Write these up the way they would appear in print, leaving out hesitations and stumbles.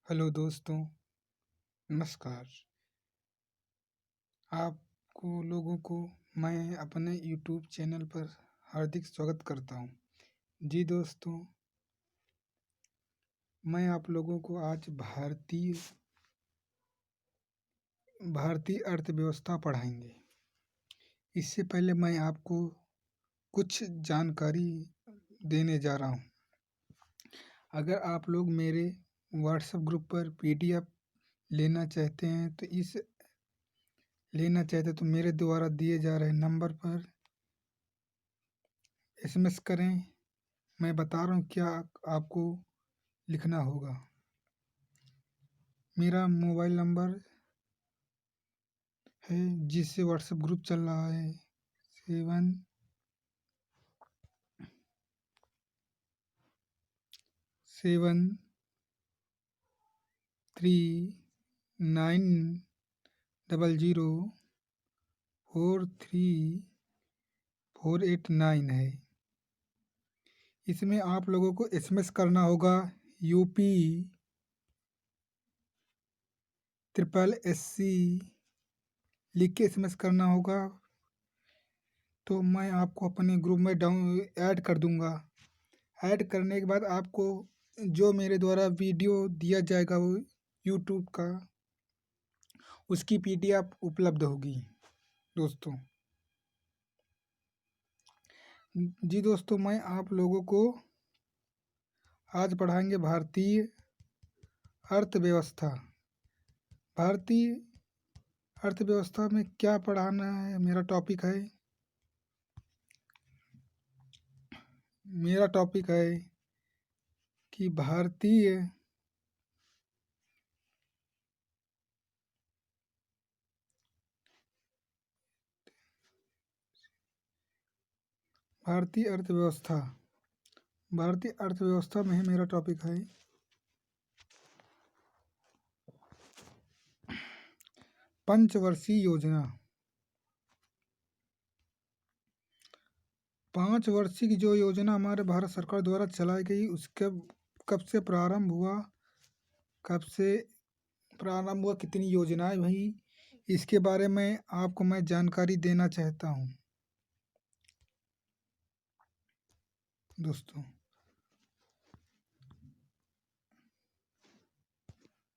Hello दोस्तों, नमस्कार। आपको लोगों को मैं अपने यूट्यूब चैनल पर हार्दिक स्वागत करता हूँ। जी दोस्तों, मैं आप लोगों को आज भारतीय अर्थव्यवस्था पढ़ाएंगे। इससे पहले मैं आपको कुछ जानकारी देने जा रहा हूँ। अगर आप लोग मेरे व्हाट्सएप ग्रुप पर पीडीएफ लेना चाहते हैं तो मेरे द्वारा दिए जा रहे नंबर पर एसएमएस करें। मैं बता रहा हूँ क्या आपको लिखना होगा। मेरा मोबाइल नंबर है जिससे व्हाट्सएप ग्रुप चल रहा है 7739004348 है। इसमें आप लोगों को एसएमएस करना होगा यूपी SSC लिख के एसएमएस करना होगा। तो मैं आपको अपने ग्रुप में ऐड कर दूंगा। ऐड करने के बाद आपको जो मेरे द्वारा वीडियो दिया जाएगा वो यूट्यूब का उसकी पीडीएफ उपलब्ध होगी दोस्तों। जी दोस्तों, मैं आप लोगों को आज पढ़ाएंगे भारतीय अर्थव्यवस्था। भारतीय अर्थव्यवस्था में क्या पढ़ाना है, मेरा टॉपिक है कि भारतीय अर्थव्यवस्था में मेरा टॉपिक है पंचवर्षीय योजना। 5 वर्षीय की जो योजना हमारे भारत सरकार द्वारा चलाई गई उसके कब से प्रारंभ हुआ, कितनी योजनाएं हुई, इसके बारे में आपको मैं जानकारी देना चाहता हूं दोस्तों।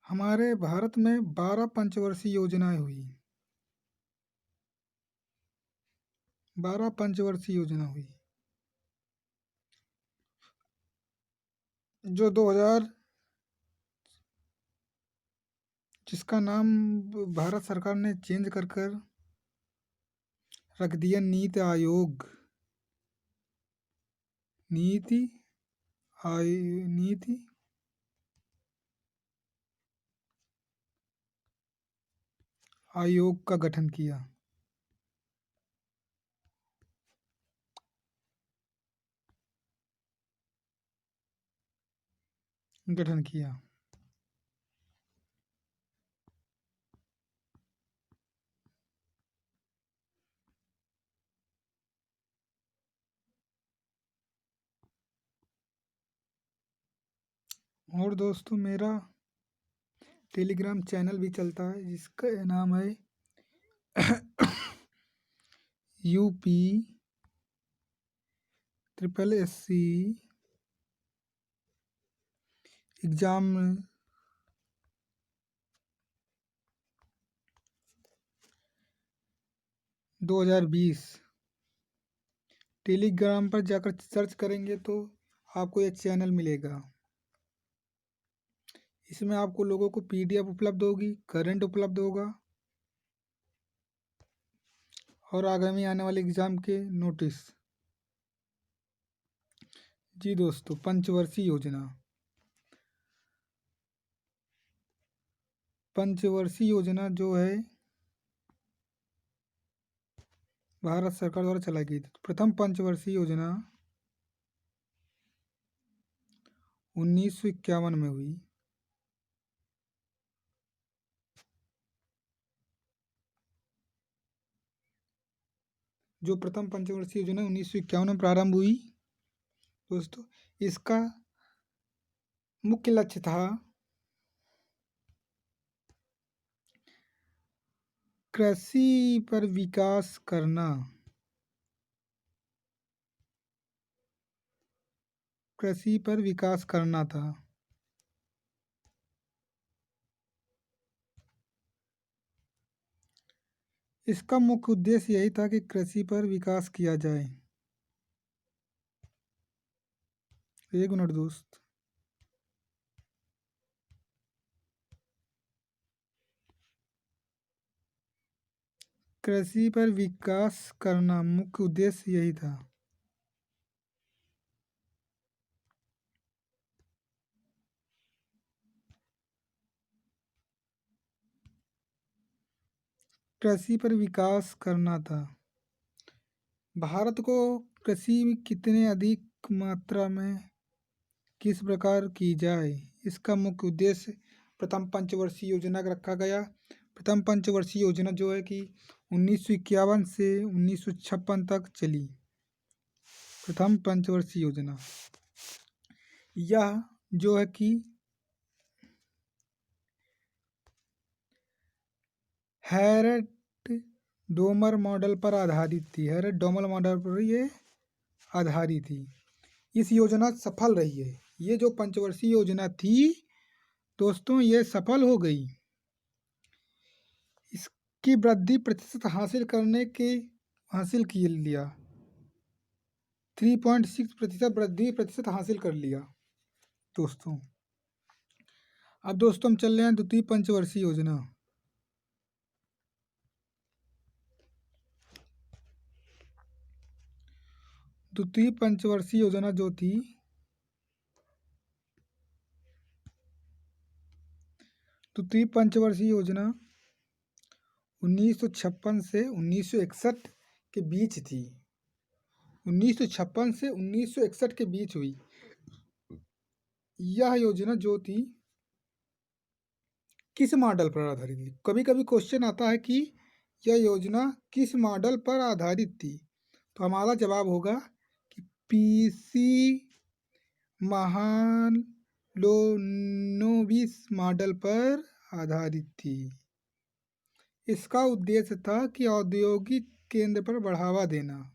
हमारे भारत में 12 पंचवर्षीय योजनाएं हुई। 12 पंचवर्षीय योजना हुई जो 2000 जिसका नाम भारत सरकार ने चेंज कर रख दिया नीति आयोग का गठन किया। और दोस्तों, मेरा टेलीग्राम चैनल भी चलता है जिसका नाम है यूपी SSC एग्जाम 2020। टेलीग्राम पर जाकर सर्च करेंगे तो आपको एक चैनल मिलेगा। इसमें आपको लोगों को पीडीएफ उपलब्ध होगी, करंट उपलब्ध होगा और आगामी आने वाले एग्जाम के नोटिस। जी दोस्तों, पंचवर्षीय योजना जो है भारत सरकार द्वारा चलाई गई थी। प्रथम पंचवर्षीय योजना 1951 में हुई। जो प्रथम पंचवर्षीय योजना 1951 में प्रारंभ हुई दोस्तों, इसका मुख्य लक्ष्य था कृषि पर विकास करना। कृषि पर विकास करना था। इसका मुख्य उद्देश्य यही था कि कृषि पर विकास किया जाए। एक मिनट दोस्त। कृषि पर विकास करना मुख्य उद्देश्य यही था। कृषि पर विकास करना था। भारत को कृषि में कितने अधिक मात्रा में किस प्रकार की जाए, इसका मुख्य उद्देश्य प्रथम पंचवर्षीय योजना का रखा गया। प्रथम पंचवर्षीय योजना जो है कि 1951 से 1956 तक चली। प्रथम पंचवर्षीय योजना यह जो है कि हैरट डोमर मॉडल पर आधारित थी। हैरट डोमर मॉडल पर ये आधारित थी। इस योजना सफल रही है। ये जो पंचवर्षीय योजना थी दोस्तों, ये सफल हो गई। इसकी वृद्धि प्रतिशत हासिल की लिया। 3.6% वृद्धि प्रतिशत हासिल कर लिया दोस्तों। अब दोस्तों हम चल रहे हैं द्वितीय पंचवर्षीय योजना। द्वितीय पंचवर्षीय योजना जो थी, द्वितीय पंचवर्षीय योजना 1956 से 1961 के बीच थी। 1956 से 1961 के बीच हुई। यह योजना जो थी किस मॉडल पर आधारित थी? कभी कभी क्वेश्चन आता है कि यह योजना किस मॉडल पर आधारित थी, तो हमारा जवाब होगा कि पीसी महालनोबिस मॉडल पर आधारित थी। इसका उद्देश्य था कि औद्योगिक केंद्र पर बढ़ावा देना,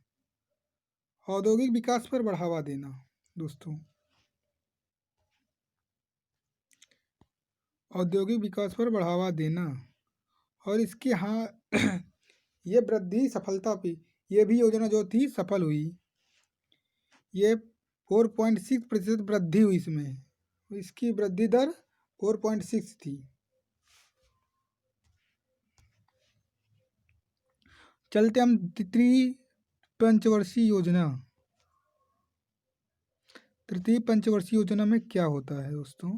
औद्योगिक विकास पर बढ़ावा देना दोस्तों। औद्योगिक विकास पर बढ़ावा देना और इसकी ये वृद्धि सफलता पे, ये भी योजना जो थी सफल हुई। ये 4.6% वृद्धि हुई इसमें। इसकी वृद्धि दर 4.6 थी। चलते हम तृतीय पंचवर्षीय योजना। तृतीय पंचवर्षीय योजना में क्या होता है दोस्तों?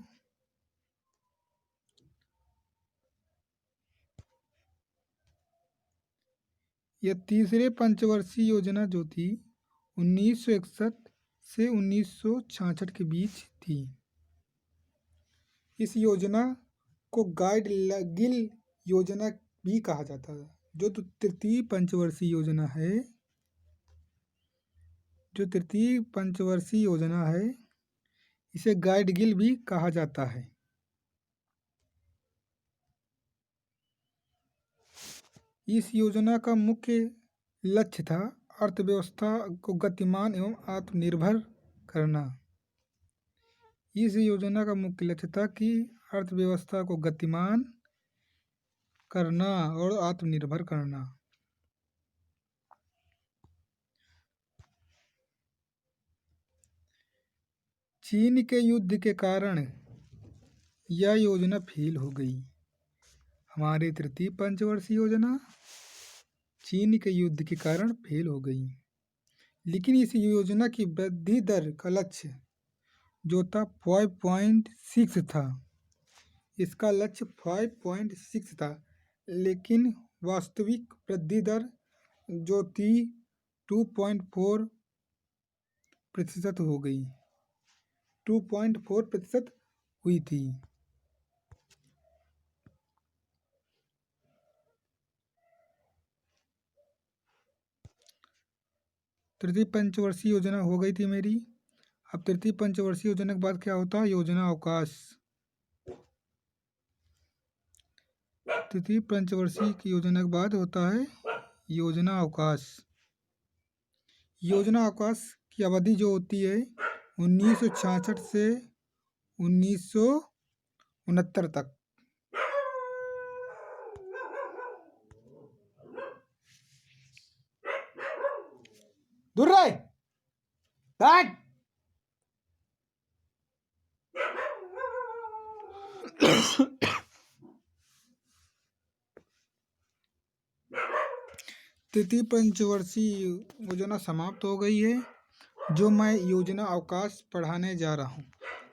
यह तीसरे पंचवर्षीय योजना जो थी 1961 से 1966 के बीच थी। इस योजना को गाइड गिल योजना भी कहा जाता है। जो तृतीय पंचवर्षीय योजना है, जो तृतीय पंचवर्षीय योजना है, इसे गाइड गिल भी कहा जाता है। इस योजना का मुख्य लक्ष्य था अर्थव्यवस्था को गतिमान एवं आत्मनिर्भर करना। इस योजना का मुख्य लक्ष्य था कि अर्थव्यवस्था को गतिमान करना और आत्मनिर्भर करना। चीन के युद्ध के कारण यह योजना फेल हो गई। हमारी तृतीय पंचवर्षीय योजना चीन के युद्ध के कारण फेल हो गई। लेकिन इस योजना की वृद्धि दर का लक्ष्य जो था 5.6 था। इसका लक्ष्य 5.6 था, लेकिन वास्तविक वृद्धि दर जो थी 2.4% हो गई। 2.4% हुई थी। तृतीय पंचवर्षीय योजना हो गई थी मेरी। अब तृतीय पंचवर्षीय योजना के बाद क्या होता है? योजना अवकाश। तृतीय पंचवर्षीय की योजना के बाद होता है योजना अवकाश। योजना अवकाश की अवधि जो होती है 1966 से 1969 तक। दूर रहे बैठ। तृतीय पंचवर्षीय योजना समाप्त हो गई है। जो मैं योजना अवकाश पढ़ाने जा रहा हूँ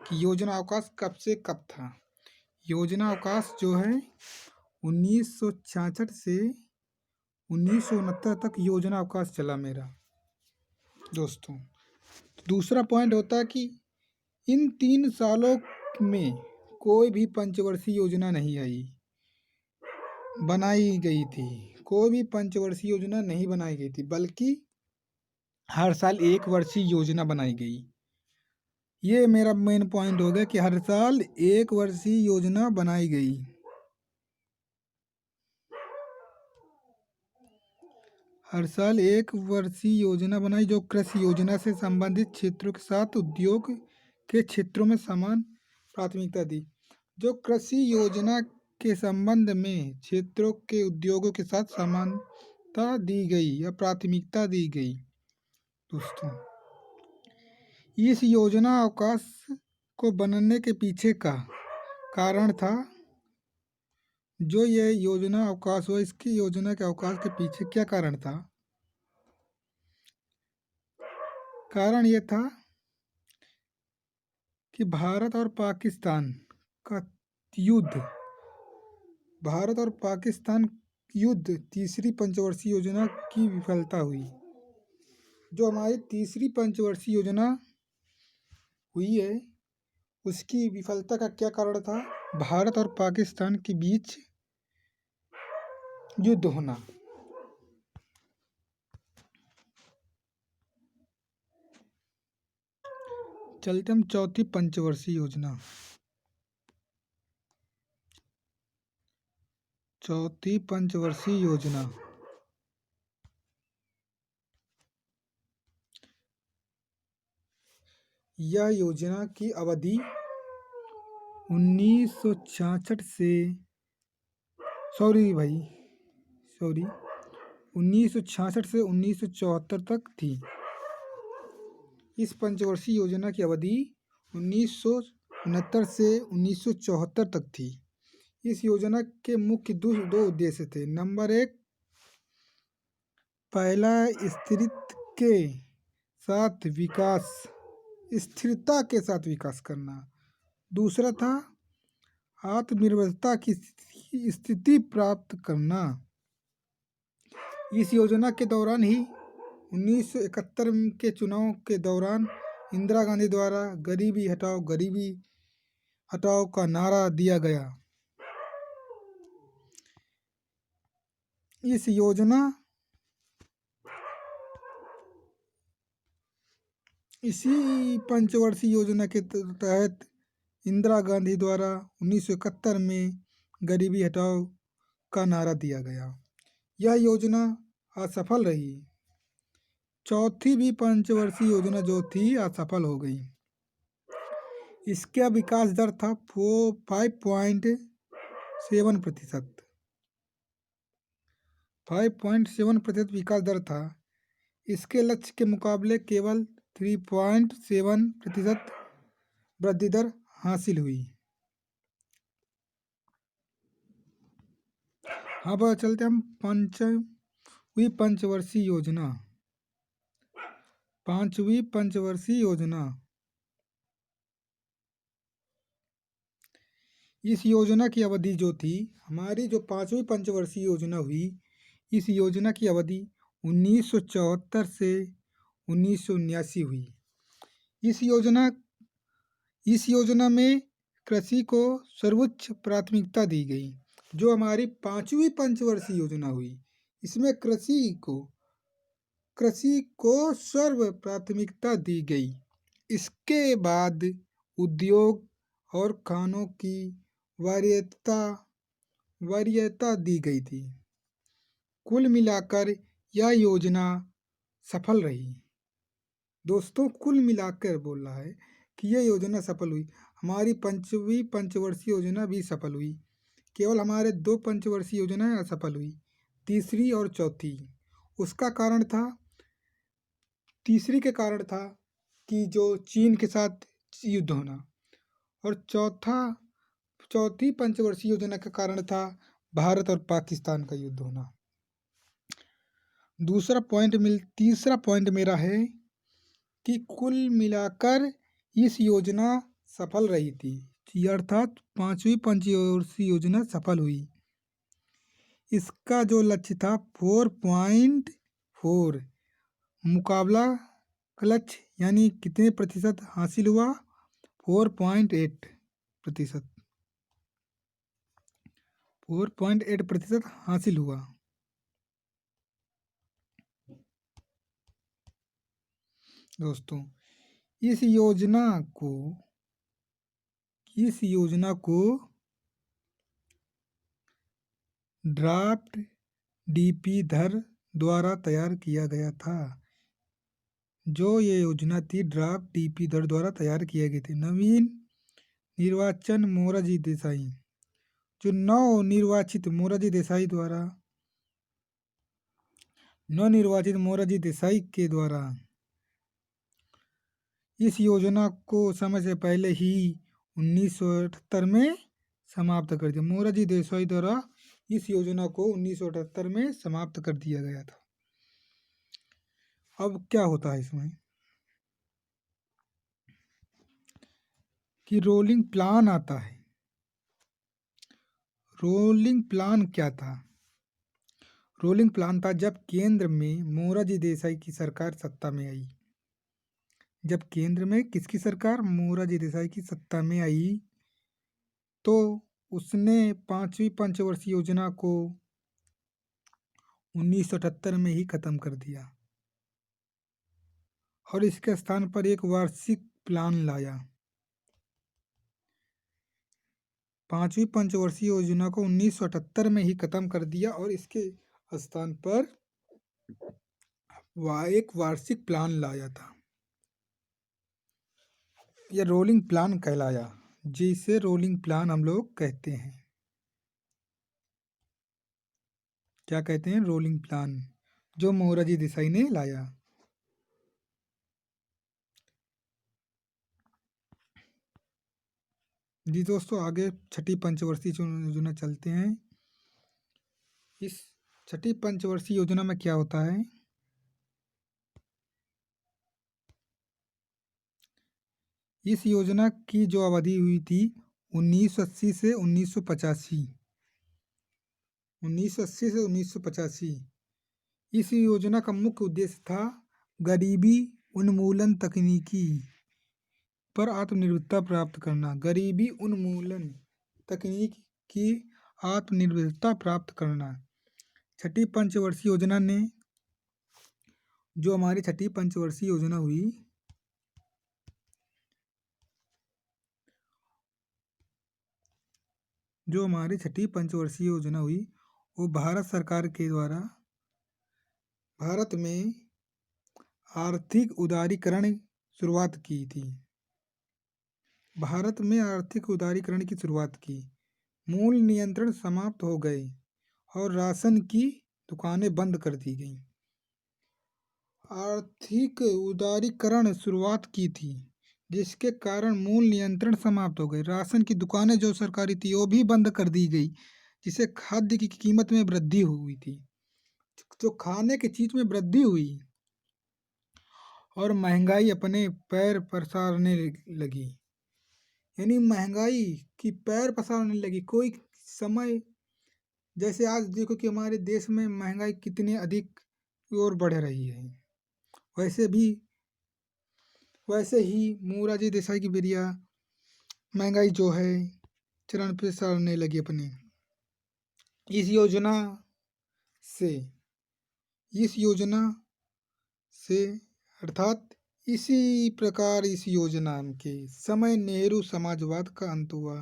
कि योजना अवकाश कब से कब था। योजना अवकाश जो है 1966 से 1969 तक योजना अवकाश चला मेरा दोस्तों। दूसरा पॉइंट होता है कि इन 3 सालों में कोई भी पंचवर्षीय योजना नहीं बनाई गई थी। कोई भी पंचवर्षीय योजना नहीं बनाई गई थी, बल्कि हर साल 1 वर्षीय योजना बनाई गई। ये मेरा मेन पॉइंट हो गया कि हर साल 1 वर्षीय योजना बनाई गई। हर साल 1 वर्षीय योजना बनाई जो कृषि योजना से संबंधित क्षेत्रों के साथ उद्योग के क्षेत्रों में समान प्राथमिकता दी। जो कृषि योजना के संबंध में क्षेत्रों के उद्योगों के साथ समानता दी गई या प्राथमिकता दी गई। दोस्तों, इस योजना अवकाश को बनने के पीछे का कारण था, जो ये योजना अवकाश हुआ, इसकी योजना के अवकाश के पीछे क्या कारण था? कारण ये था कि भारत और पाकिस्तान युद्ध तीसरी पंचवर्षीय योजना की विफलता हुई। जो हमारी तीसरी पंचवर्षीय योजना हुई है, उसकी विफलता का क्या कारण था? भारत और पाकिस्तान के बीच युद्ध होना। चलते हम चौथी पंचवर्षीय योजना। चौथी पंचवर्षीय योजना यह योजना की अवधि 1966 से 1974 तक थी। इस पंचवर्षीय योजना की अवधि 1969 से 1974 तक थी। इस योजना के मुख्य दो उद्देश्य थे। नंबर 1, पहला स्थिरता के साथ विकास करना। दूसरा था आत्मनिर्भरता की स्थिति प्राप्त करना। इस योजना के दौरान ही 1971 के चुनाव के दौरान इंदिरा गांधी द्वारा गरीबी हटाओ का नारा दिया गया। इसी पंचवर्षीय योजना के तहत इंदिरा गांधी द्वारा 1971 में गरीबी हटाओ का नारा दिया गया। यह योजना असफल रही। चौथी भी पंचवर्षीय योजना जो थी असफल हो गई। इसका विकास दर था 5.7%। 5.7% विकास दर था। इसके लक्ष्य के मुकाबले केवल 3.7% वृद्धि दर हासिल हुई। अब चलते हम पांचवी पंचवर्षीय योजना। इस योजना की अवधि जो थी, हमारी जो 5वीं पंचवर्षीय योजना हुई, इस योजना की अवधि 1974 से 1979 हुई। इस योजना में कृषि को सर्वोच्च प्राथमिकता दी गई। जो हमारी 5वीं पंचवर्षीय योजना हुई, इसमें कृषि को सर्व प्राथमिकता दी गई। इसके बाद उद्योग और खानों की वरीयता दी गई थी। कुल मिलाकर यह योजना सफल रही। दोस्तों, कुल मिलाकर बोल रहा है कि यह योजना सफल हुई। हमारी पंचवीं पंचवर्षीय योजना भी सफल हुई। केवल हमारे 2 पंचवर्षीय योजनाएं असफल हुई, तीसरी और चौथी। उसका कारण था, तीसरी के कारण था कि जो चीन के साथ युद्ध होना, और चौथी पंचवर्षीय योजना का कारण था भारत और पाकिस्तान का युद्ध होना। तीसरा पॉइंट मेरा है कि कुल मिलाकर इस योजना सफल रही थी, अर्थात 5वीं पंचवर्षीय योजना सफल हुई। इसका जो लक्ष्य था 4.4 मुकाबला का लक्ष्य, यानी कितने प्रतिशत हासिल हुआ? 4.8%। 4.8% हासिल हुआ। दोस्तों, इस योजना को ड्राफ्ट डीपी धर द्वारा तैयार किया गया था। जो ये योजना थी ड्राफ्ट डीपी धर द्वारा तैयार किए गए थे। नवीन निर्वाचन मोरारजी देसाई, जो नवनिर्वाचित मोरारजी देसाई के द्वारा इस योजना को समय से पहले ही 1978 में समाप्त कर दिया। मोरारजी देसाई द्वारा इस योजना को 1978 में समाप्त कर दिया गया था। अब क्या होता है इसमें कि रोलिंग प्लान आता है। रोलिंग प्लान क्या था? रोलिंग प्लान था जब केंद्र में मोरारजी देसाई की सरकार सत्ता में आई। जब केंद्र में किसकी सरकार? मोरारजी देसाई की सत्ता में आई, तो उसने 5वीं पंचवर्षीय योजना को 1978 में ही खत्म कर दिया और इसके स्थान पर एक वार्षिक प्लान लाया। 5वीं पंचवर्षीय योजना को 1978 में ही खत्म कर दिया और इसके स्थान पर एक वार्षिक प्लान लाया था। यह रोलिंग प्लान कहलाया, जिसे रोलिंग प्लान हम लोग कहते हैं। क्या कहते हैं? रोलिंग प्लान, जो मोरारजी देसाई ने लाया। जी दोस्तों, आगे छठी पंचवर्षीय योजना चलते हैं। इस छठी पंचवर्षीय योजना में क्या होता है? इस योजना की जो अवधि हुई थी 1980 से 1985। 1980 से 1985। इस योजना का मुख्य उद्देश्य था गरीबी उन्मूलन तकनीकी पर आत्मनिर्भरता प्राप्त करना। गरीबी उन्मूलन तकनीक की आत्मनिर्भरता प्राप्त करना। छठी पंचवर्षीय योजना ने, जो हमारी छठी पंचवर्षीय योजना हुई, वो भारत सरकार के द्वारा भारत में आर्थिक उदारीकरण शुरुआत की थी। भारत में आर्थिक उदारीकरण की शुरुआत की। मूल नियंत्रण समाप्त हो गए और राशन की दुकानें बंद कर दी गई। आर्थिक उदारीकरण शुरुआत की थी, जिसके कारण मूल नियंत्रण समाप्त हो गए। राशन की दुकानें जो सरकारी थी वो भी बंद कर दी गई, जिससे खाद्य की कीमत में वृद्धि हुई थी। जो खाने की चीज में वृद्धि हुई और महंगाई अपने पैर पसारने लगी। यानी महंगाई की पैर पसारने लगी। कोई समय, जैसे आज देखो कि हमारे देश में महंगाई कितनी अधिक और बढ़ रही है, वैसे ही मोरारजी देसाई की बेरिया महंगाई जो है चरण पे सारने लगी अपने। इस योजना से अर्थात इसी प्रकार इस योजना के समय नेहरू समाजवाद का अंत हुआ।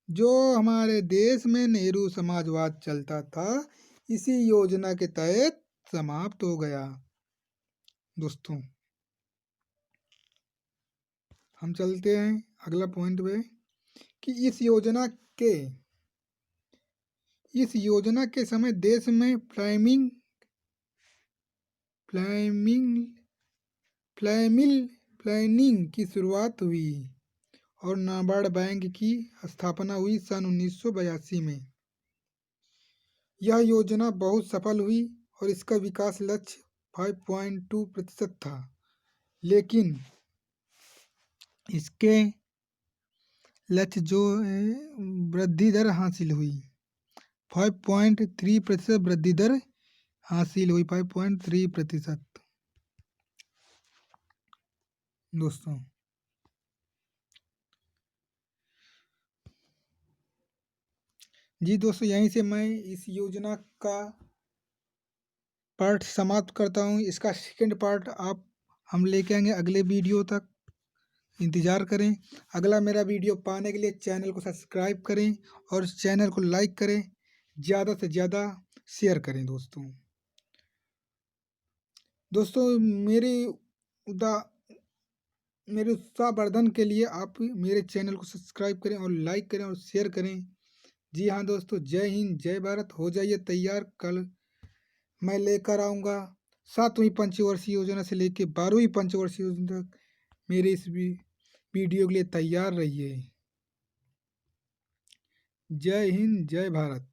जो हमारे देश में नेहरू समाजवाद चलता था, इसी योजना के तहत समाप्त हो गया। दोस्तों, हम चलते हैं अगला पॉइंट पे कि इस योजना के समय देश में प्लानिंग प्लानिंग की शुरुआत हुई और नाबार्ड बैंक की स्थापना हुई सन 1982 में। यह योजना बहुत सफल हुई और इसका विकास लक्ष्य 5.2% था, लेकिन इसके लक्ष्य जो वृद्धि दर हासिल हुई 5.3% वृद्धि दर हासिल हुई 5.3%। दोस्तों, जी दोस्तों, यहीं से मैं इस योजना का पार्ट समाप्त करता हूँ। इसका सेकंड पार्ट हम लेके आएंगे अगले वीडियो तक, इंतज़ार करें। अगला मेरा वीडियो पाने के लिए चैनल को सब्सक्राइब करें और चैनल को लाइक करें, ज़्यादा से ज़्यादा शेयर करें। दोस्तों, मेरे उत्साहवर्धन के लिए आप मेरे चैनल को सब्सक्राइब करें और लाइक करें और शेयर करें। जी हाँ दोस्तों, जय हिंद, जय भारत। हो जाइए तैयार, कल मैं लेकर आऊँगा 7वीं पंचवर्षीय योजना से लेके 12वीं पंचवर्षीय योजना तक। मेरे इस वीडियो के लिए तैयार रहिए। जय हिंद, जय भारत।